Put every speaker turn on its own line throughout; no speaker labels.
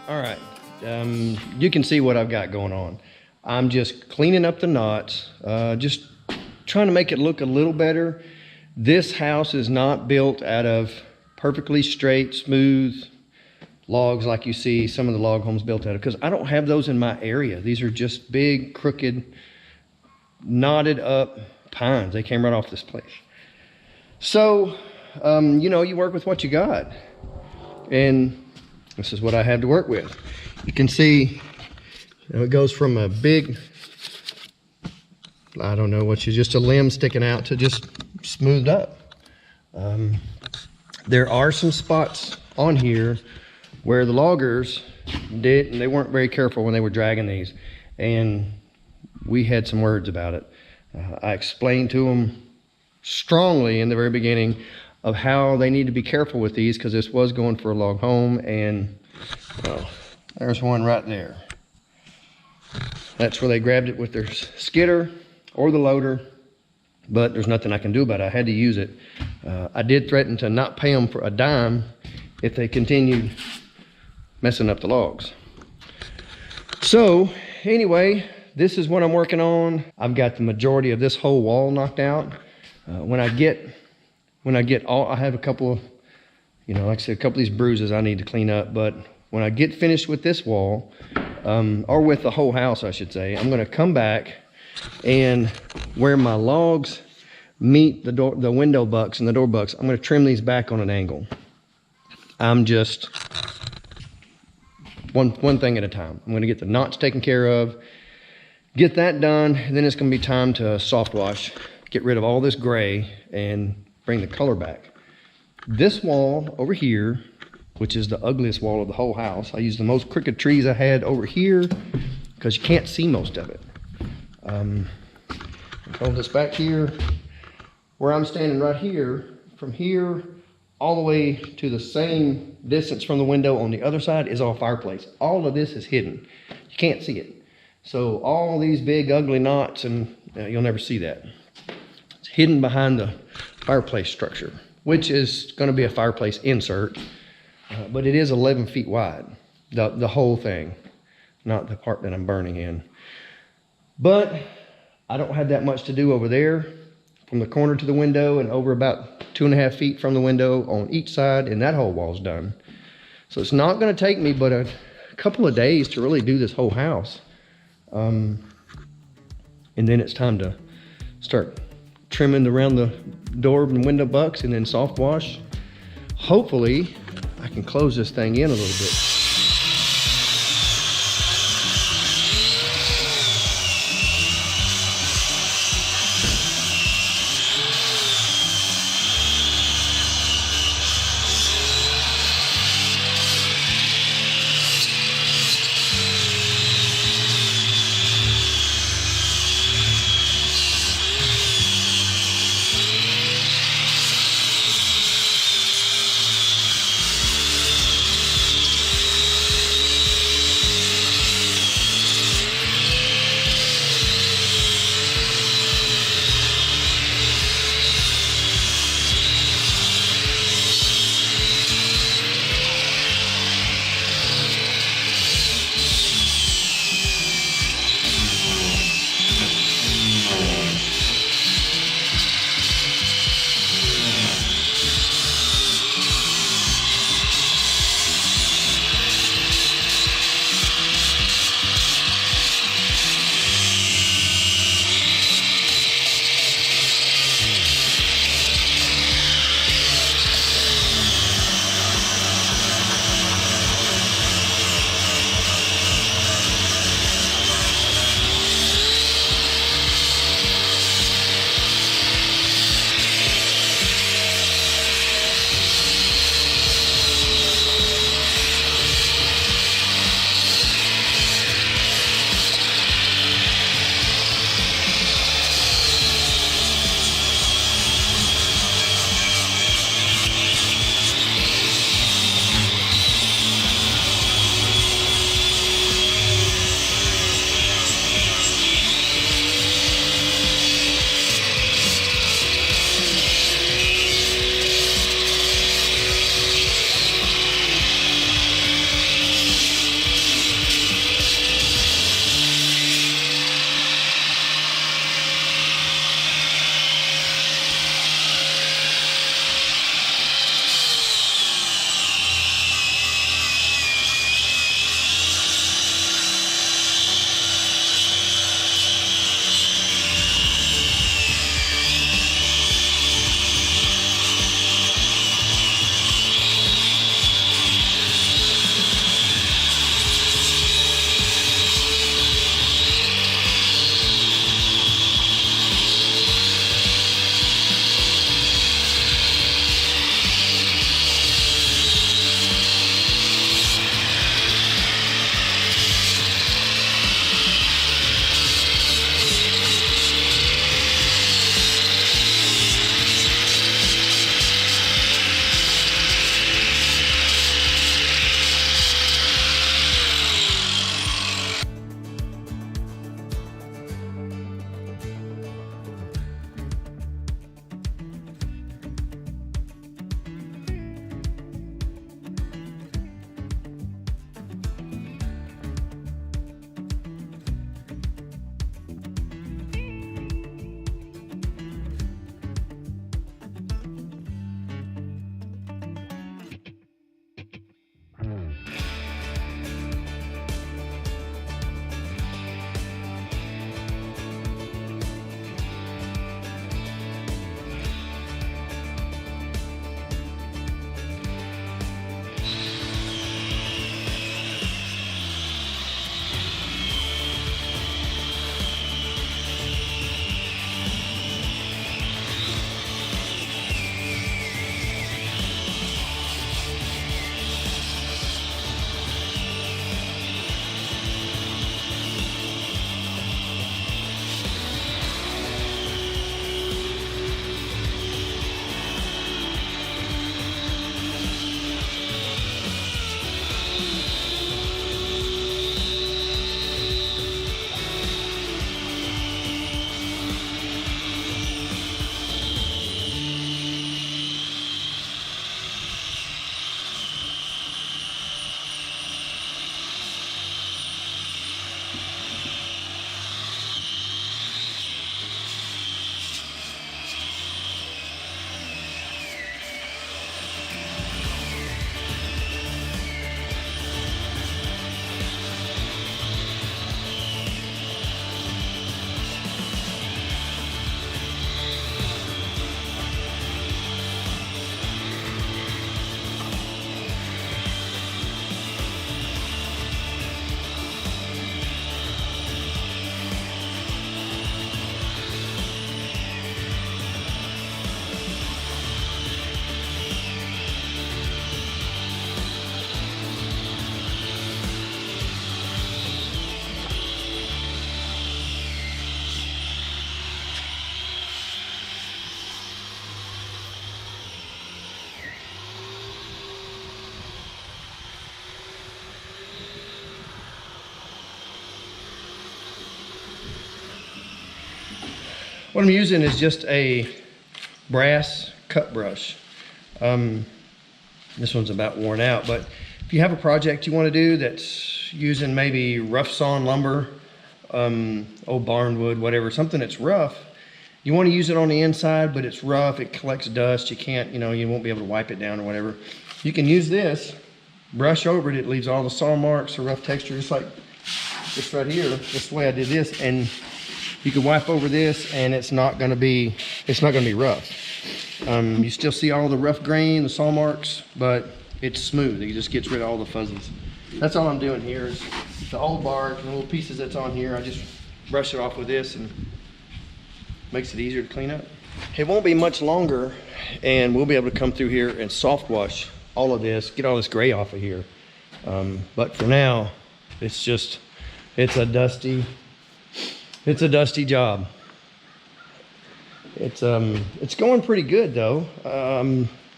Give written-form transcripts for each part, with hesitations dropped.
All right, you can see what I've got going on. I'm just cleaning up the knots, just trying to make it look a little better. This house is not built out of perfectly straight, smooth logs like you see some of the log homes built out of, because I don't have those in my area. These are just big, crooked, knotted up pines. They came right off this place. So, you know, you work with what you got. And this is what I have to work with. You can see, you know, it goes from a big, I don't know what you, just a limb sticking out to just smoothed up. There are some spots on here where the loggers did, and they weren't very careful when they were dragging these. And we had some words about it. I explained to them strongly in the very beginning of how they need to be careful with these, because this was going for a log home. And well, there's one right there. That's where they grabbed it with their skidder or the loader, but there's nothing I can do about it. I had to use it. I did threaten to not pay them for a dime if they continued messing up the logs. So anyway, this is what I'm working on. I've got the majority of this whole wall knocked out. When I get all, I have a couple of, you know, like I said, a couple of these bruises I need to clean up. But when I get finished with this wall, or with the whole house, I should say, I'm gonna come back, and where my logs meet the window bucks and the door bucks, I'm gonna trim these back on an angle. I'm just one thing at a time. I'm gonna get the knots taken care of, get that done, and then it's gonna be time to soft wash, get rid of all this gray and bring the color back. This wall over here, which is the ugliest wall of the whole house, I used the most crooked trees I had over here because you can't see most of it. Hold this back here. Where I'm standing right here, from here all the way to the same distance from the window on the other side is all fireplace. All of this is hidden. You can't see it. So all these big ugly knots, and you'll never see that. It's hidden behind the fireplace structure, which is going to be a fireplace insert, but it is 11 feet wide, the whole thing, not the part that I'm burning in. But I don't have that much to do over there, from the corner to the window, and over about 2.5 feet from the window on each side, and that whole wall's done. So it's not going to take me but a couple of days to really do this whole house. And then it's time to start trimming around the door and window bucks, and then soft wash. Hopefully I can close this thing in a little bit. What I'm using is just a brass cut brush. This one's about worn out, but if you have a project you want to do that's using maybe rough sawn lumber, old barnwood, whatever, something that's rough, you want to use it on the inside, but it's rough, it collects dust, you can't, you won't be able to wipe it down or whatever. You can use this, brush over it, it leaves all the saw marks or rough texture, just like this right here. That's the way I did this, and you can wipe over this and it's not gonna be rough. You still see all the rough grain, the saw marks, but it's smooth. It just gets rid of all the fuzzies. That's all I'm doing here is the old bark and the little pieces that's on here. I just brush it off with this and makes it easier to clean up. It won't be much longer and we'll be able to come through here and soft wash all of this, get all this gray off of here. But for now, it's a dusty job. It's going pretty good though.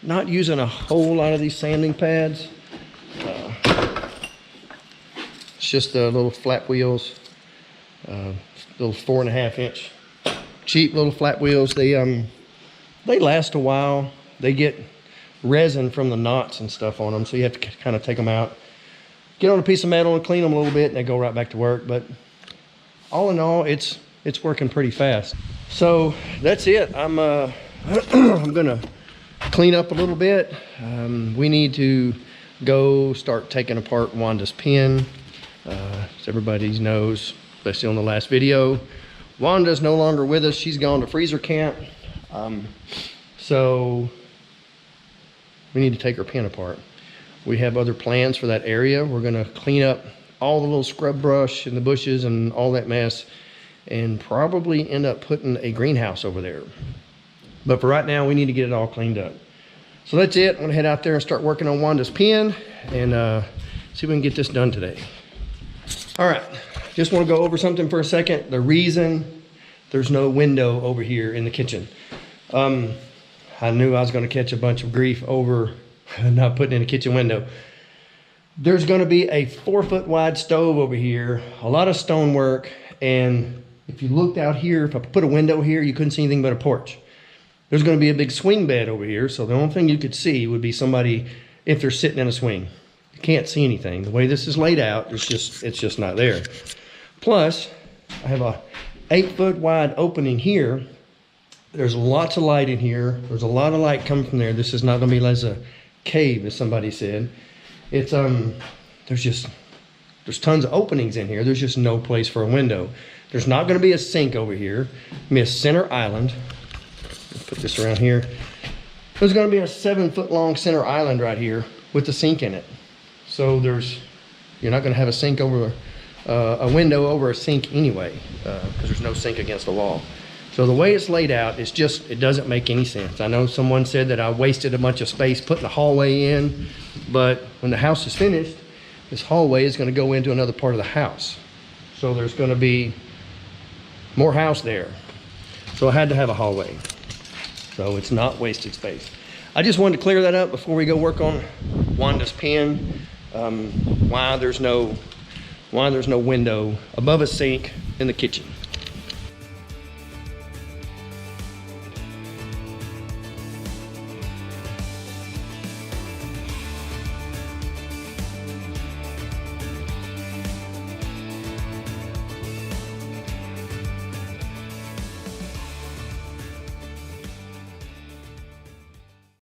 Not using a whole lot of these sanding pads. It's just the little flat wheels, little 4.5 inch, cheap little flat wheels. They last a while. They get resin from the knots and stuff on them, so you have to kind of take them out, get on a piece of metal and clean them a little bit, and they go right back to work. But all in all, it's working pretty fast. So that's it. I'm gonna clean up a little bit. We need to go start taking apart Wanda's pen. As everybody knows, especially on the last video, Wanda's no longer with us. She's gone to freezer camp. So we need to take her pen apart. We have other plans for that area. We're gonna clean up all the little scrub brush and the bushes and all that mess, and probably end up putting a greenhouse over there. But for right now, we need to get it all cleaned up. So that's it. I'm gonna head out there and start working on Wanda's pen and see if we can get this done today. All right, just wanna go over something for a second. The reason there's no window over here in the kitchen. I knew I was gonna catch a bunch of grief over not putting in a kitchen window. There's gonna be a 4-foot wide stove over here, a lot of stonework, and if you looked out here, if I put a window here, you couldn't see anything but a porch. There's gonna be a big swing bed over here, so the only thing you could see would be somebody if they're sitting in a swing. You can't see anything. The way this is laid out, it's just not there. Plus, I have a 8-foot wide opening here. There's lots of light in here. There's a lot of light coming from there. This is not gonna be like a cave, as somebody said. It's there's tons of openings in here. There's just no place for a window. There's not gonna be a sink over here. There's gonna be a center island. Let's put this around here. There's gonna be a 7-foot long center island right here with the sink in it. So you're not gonna have a sink over, a window over a sink anyway, because there's no sink against the wall. So the way it's laid out, it doesn't make any sense. I know someone said that I wasted a bunch of space putting the hallway in, but when the house is finished, this hallway is gonna go into another part of the house. So there's gonna be more house there. So I had to have a hallway. So it's not wasted space. I just wanted to clear that up before we go work on Wanda's pen. Why there's no window above a sink in the kitchen.